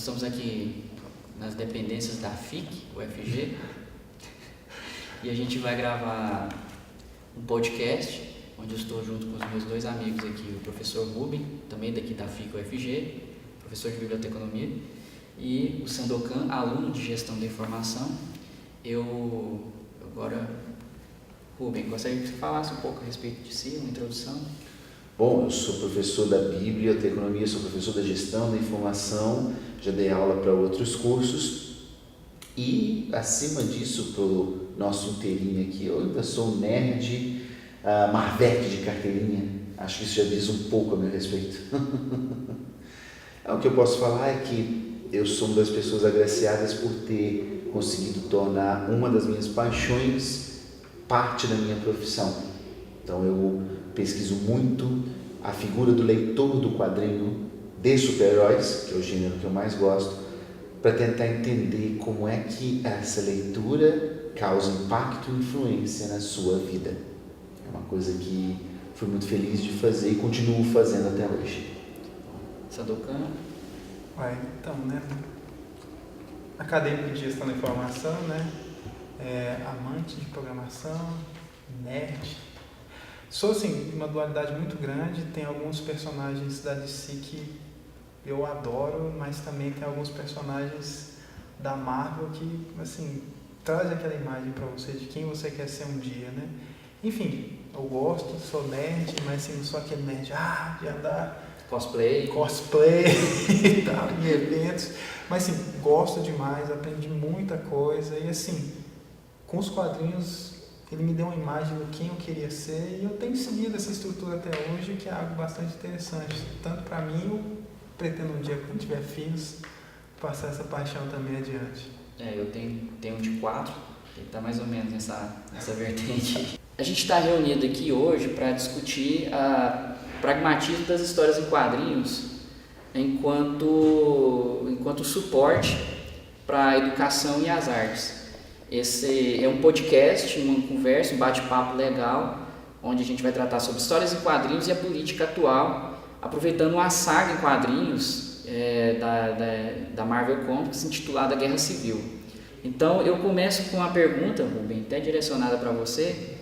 Estamos aqui nas dependências da FIC, UFG, e a gente vai gravar um podcast, onde eu estou junto com os meus dois amigos aqui, o professor Rubem, também daqui da FIC, UFG, professor de Biblioteconomia, e o Sandokan, aluno de Gestão da Informação. Agora, Rubem, gostaria que você falasse um pouco a respeito de si, uma introdução? Bom, eu sou professor da Biblioteconomia, sou professor da Gestão da Informação, já dei aula para outros cursos e, acima disso, para o nosso inteirinho aqui, eu ainda sou um nerd, marvete de carteirinha. Acho que isso já diz um pouco a meu respeito. O que eu posso falar é que eu sou uma das pessoas agraciadas por ter conseguido tornar uma das minhas paixões parte da minha profissão. Então eu pesquiso muito a figura do leitor do quadrinho de super-heróis, que é o gênero que eu mais gosto, para tentar entender como é que essa leitura causa impacto e influência na sua vida. É uma coisa que fui muito feliz de fazer e continuo fazendo até hoje. Sandokan? Então, acadêmico de gestão da informação, amante de programação, nerd. Sou, uma dualidade muito grande. Tem alguns personagens da DC que eu adoro, mas também tem alguns personagens da Marvel que, traz aquela imagem para você de quem você quer ser um dia, Enfim, eu gosto, sou nerd, mas não sou aquele nerd de andar Cosplay e tal, em eventos. Mas gosto demais, aprendi muita coisa e com os quadrinhos ele me deu uma imagem de quem eu queria ser e eu tenho seguido essa estrutura até hoje, que é algo bastante interessante. Tanto para mim, eu pretendo um dia, quando tiver filhos, passar essa paixão também adiante. Eu tenho um de 4, que está mais ou menos nessa vertente. A gente está reunido aqui hoje para discutir o pragmatismo das histórias em quadrinhos enquanto suporte para a educação e as artes. Esse é um podcast, uma conversa, um bate-papo legal, onde a gente vai tratar sobre histórias em quadrinhos e a política atual, aproveitando uma saga em quadrinhos da Marvel Comics, intitulada Guerra Civil. Então, eu começo com uma pergunta, Rubem, até direcionada para você,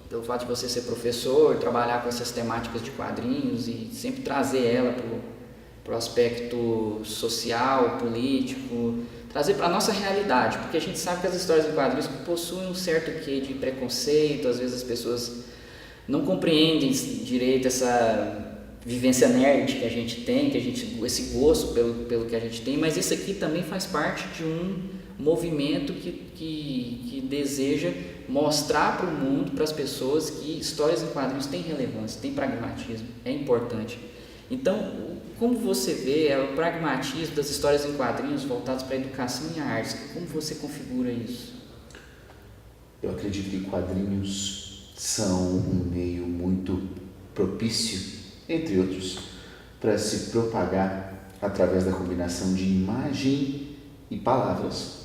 pelo fato de você ser professor, trabalhar com essas temáticas de quadrinhos e sempre trazer ela para o aspecto social, político, trazer para a nossa realidade, porque a gente sabe que as histórias em quadrinhos possuem um certo quê de preconceito, às vezes as pessoas não compreendem direito essa vivência nerd que a gente tem, esse gosto pelo que a gente tem, mas isso aqui também faz parte de um movimento que deseja mostrar para o mundo, para as pessoas, que histórias em quadrinhos têm relevância, têm pragmatismo, é importante. Então, como você vê o pragmatismo das histórias em quadrinhos voltadas para a educação e a arte? Como você configura isso? Eu acredito que quadrinhos são um meio muito propício, entre outros, para se propagar através da combinação de imagem e palavras.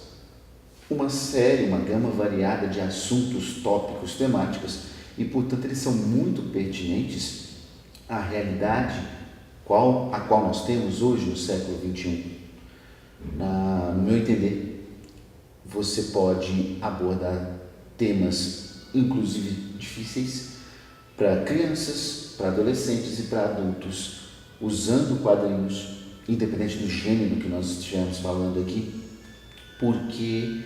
Uma gama variada de assuntos, tópicos, temáticos, e portanto eles são muito pertinentes à realidade a qual nós temos hoje no século XXI. No meu entender, você pode abordar temas, inclusive difíceis, para crianças, para adolescentes e para adultos, usando quadrinhos, independente do gênero que nós estivermos falando aqui, porque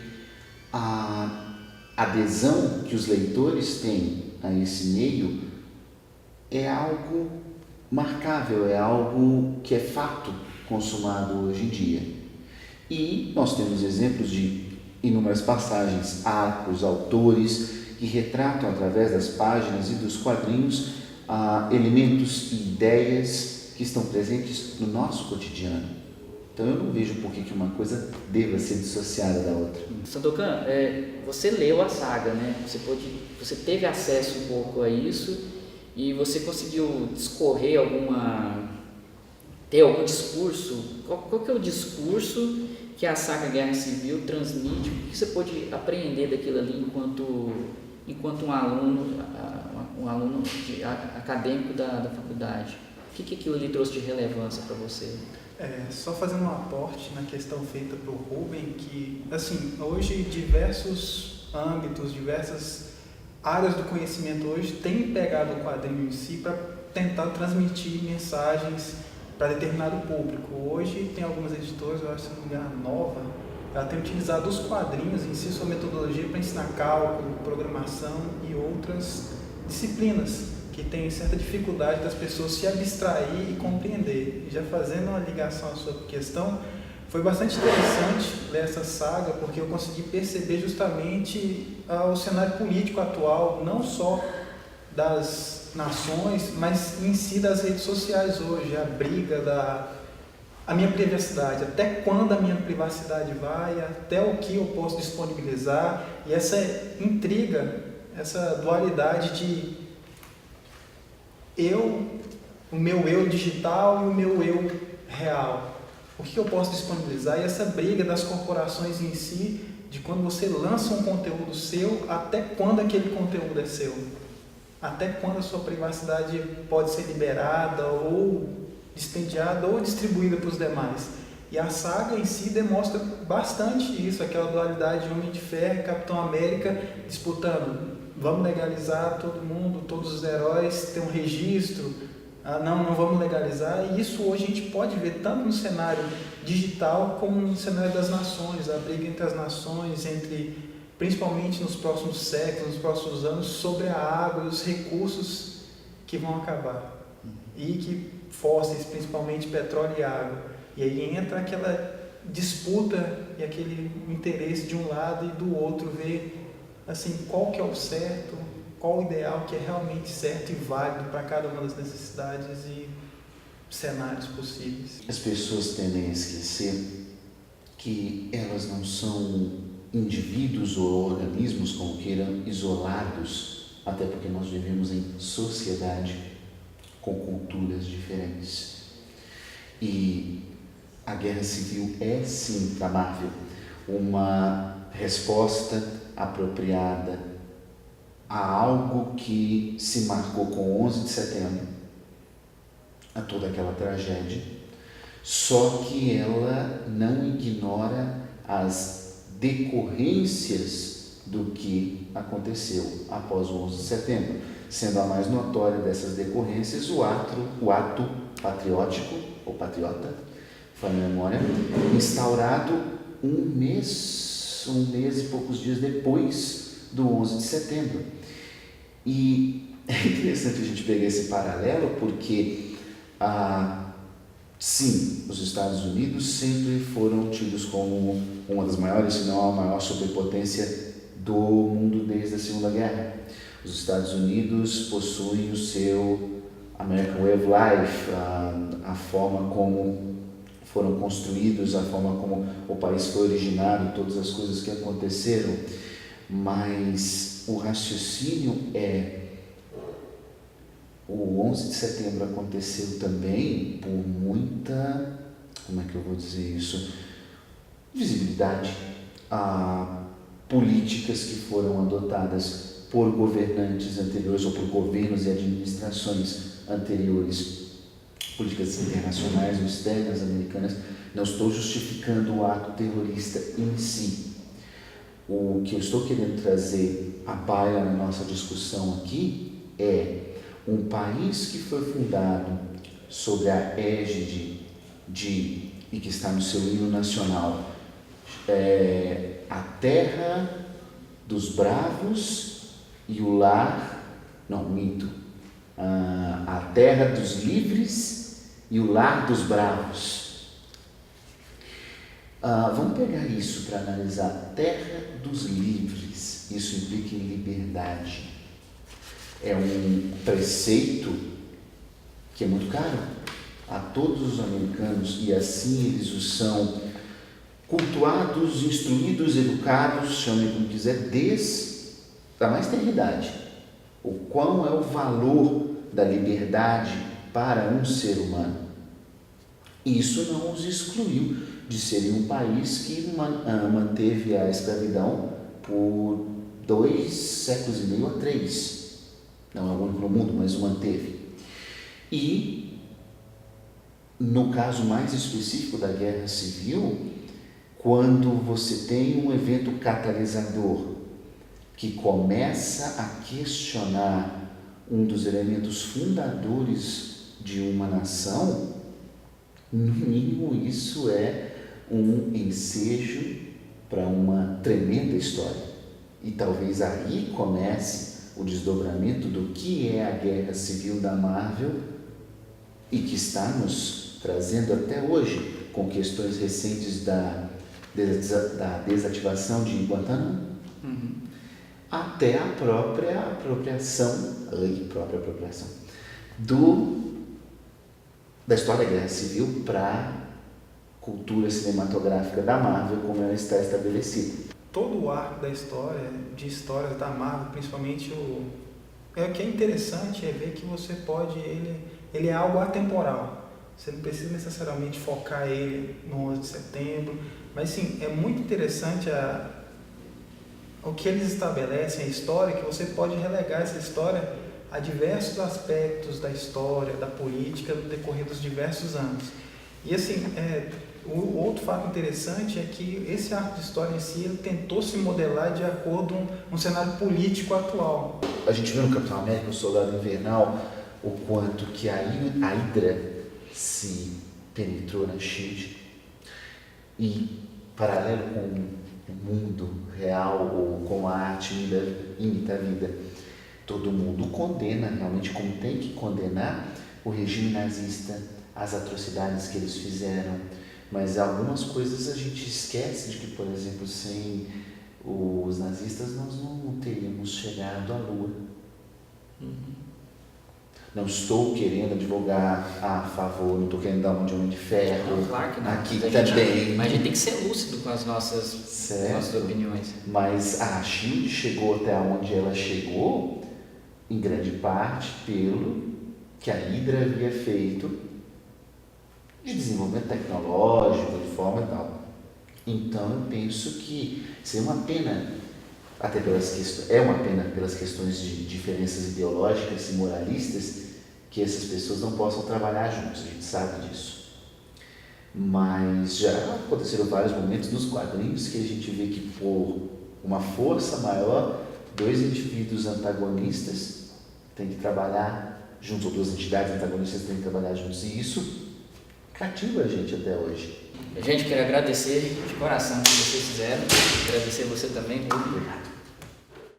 a adesão que os leitores têm a esse meio é algo marcável, é algo que é fato consumado hoje em dia. E nós temos exemplos de inúmeras passagens, arcos, autores que retratam através das páginas e dos quadrinhos elementos e ideias que estão presentes no nosso cotidiano. Então eu não vejo por que uma coisa deva ser dissociada da outra. Sandokan, você leu a saga, Você teve acesso um pouco a isso e você conseguiu discorrer ter algum discurso? Qual que é o discurso que a saga Guerra Civil transmite? O que você pode aprender daquilo ali enquanto um aluno acadêmico da faculdade? O que aquilo ali trouxe de relevância para você? Só fazendo um aporte na questão feita para o Rubem, que, assim, hoje diversos âmbitos, diversas áreas do conhecimento hoje têm pegado o quadrinho em si para tentar transmitir mensagens para determinado público. Hoje tem algumas editoras, eu acho que se não me engano, a Nova, ela tem utilizado os quadrinhos em si, sua metodologia para ensinar cálculo, programação e outras disciplinas que tem certa dificuldade das pessoas se abstrair e compreender. E já fazendo uma ligação à sua questão, foi bastante interessante ler essa saga, porque eu consegui perceber justamente o cenário político atual, não só das nações, mas em si das redes sociais hoje, a briga a minha privacidade, até quando a minha privacidade vai, até o que eu posso disponibilizar, e essa intriga, essa dualidade de o meu eu digital e o meu eu real. O que eu posso disponibilizar? E essa briga das corporações em si, de quando você lança um conteúdo seu, até quando aquele conteúdo é seu? Até quando a sua privacidade pode ser liberada ou dispendiada ou distribuída para os demais? E a saga em si demonstra bastante isso, aquela dualidade de Homem de Ferro e Capitão América disputando. Vamos legalizar todo mundo, todos os heróis, ter um registro. Não vamos legalizar. E isso hoje a gente pode ver tanto no cenário digital como no cenário das nações, a briga entre as nações, principalmente nos próximos séculos, nos próximos anos, sobre a água e os recursos que vão acabar. E que fósseis, principalmente petróleo e água. E aí entra aquela disputa e aquele interesse de um lado e do outro, ver assim, qual que é o certo, qual o ideal que é realmente certo e válido para cada uma das necessidades e cenários possíveis. As pessoas tendem a esquecer que elas não são indivíduos ou organismos, como queiram, isolados, até porque nós vivemos em sociedade com culturas diferentes. E a Guerra Civil é sim, para a Marvel, uma resposta apropriada a algo que se marcou com 11 de setembro, a toda aquela tragédia, só que ela não ignora as decorrências do que aconteceu após o 11 de setembro, sendo a mais notória dessas decorrências o ato patriótico, ou patriota, foi a memória, instaurado um mês e poucos dias depois do 11 de setembro. E é interessante a gente pegar esse paralelo porque, sim, os Estados Unidos sempre foram tidos como uma das maiores, se não a maior superpotência do mundo desde a Segunda Guerra. Os Estados Unidos possuem o seu American Way of Life, a forma como foram construídos, a forma como o país foi originado, todas as coisas que aconteceram, mas o raciocínio o 11 de setembro aconteceu também por muita, como é que eu vou dizer isso, visibilidade, políticas que foram adotadas por governantes anteriores ou por governos e administrações anteriores, políticas internacionais ou externas americanas. Não estou justificando o ato terrorista em si. O que eu estou querendo trazer à baila na nossa discussão aqui é um país que foi fundado sob a égide e que está no seu hino nacional, a terra dos bravos e o lar, não, minto, a terra dos livres e o lar dos bravos. Vamos pegar isso para analisar. Terra dos livres, isso implica em liberdade. É um preceito que é muito caro a todos os americanos, e assim eles os são cultuados, instruídos, educados, chame como quiser, desde a mais tenridade. O qual é o valor da liberdade para um ser humano. Isso não os excluiu de serem um país que manteve a escravidão por 2,5 séculos a 3. Não é o único no mundo, mas o manteve. E no caso mais específico da Guerra Civil, quando você tem um evento catalisador que começa a questionar um dos elementos fundadores de uma nação, no mínimo isso é um ensejo para uma tremenda história. E talvez aí comece o desdobramento do que é a Guerra Civil da Marvel e que está nos trazendo até hoje, com questões recentes da desativação de Guantánamo, até a própria apropriação da história da Guerra Civil para a cultura cinematográfica da Marvel, como ela está estabelecida. Todo o arco da história, de histórias da Marvel, principalmente o que é interessante é ver que você pode, ele é algo atemporal. Você não precisa necessariamente focar ele no 11 de setembro, mas sim, é muito interessante o que eles estabelecem, a história, que você pode relegar essa história a diversos aspectos da história, da política, no decorrer dos diversos anos. E assim, o outro fato interessante é que esse arco de história em si, ele tentou se modelar de acordo com um cenário político atual. A gente viu no Capitão América, o Soldado Invernal, o quanto que a Hydra se penetrou na SHIELD, e paralelo com o mundo real ou com a arte imita a vida, todo mundo condena, realmente como tem que condenar, o regime nazista, as atrocidades que eles fizeram, mas algumas coisas a gente esquece de que, por exemplo, sem os nazistas nós não teríamos chegado à Lua. Não estou querendo advogar a favor, não estou querendo dar mão de homem de ferro. Não, claro que não. Aqui mas também. Mas a gente tem que ser lúcido com as nossas opiniões. Mas a SHIELD chegou até onde ela chegou, em grande parte pelo que a Hydra havia feito de desenvolvimento tecnológico, de forma e tal. Então eu penso que seria uma pena, até pelas questões de diferenças ideológicas e moralistas, que essas pessoas não possam trabalhar juntos, a gente sabe disso. Mas já aconteceram vários momentos nos quadrinhos que a gente vê que, por uma força maior, dois indivíduos antagonistas têm que trabalhar juntos, ou duas entidades antagonistas têm que trabalhar juntos, e isso cativa a gente até hoje. Gente, quero agradecer de coração o que vocês fizeram, agradecer você também, Rubio. Obrigado.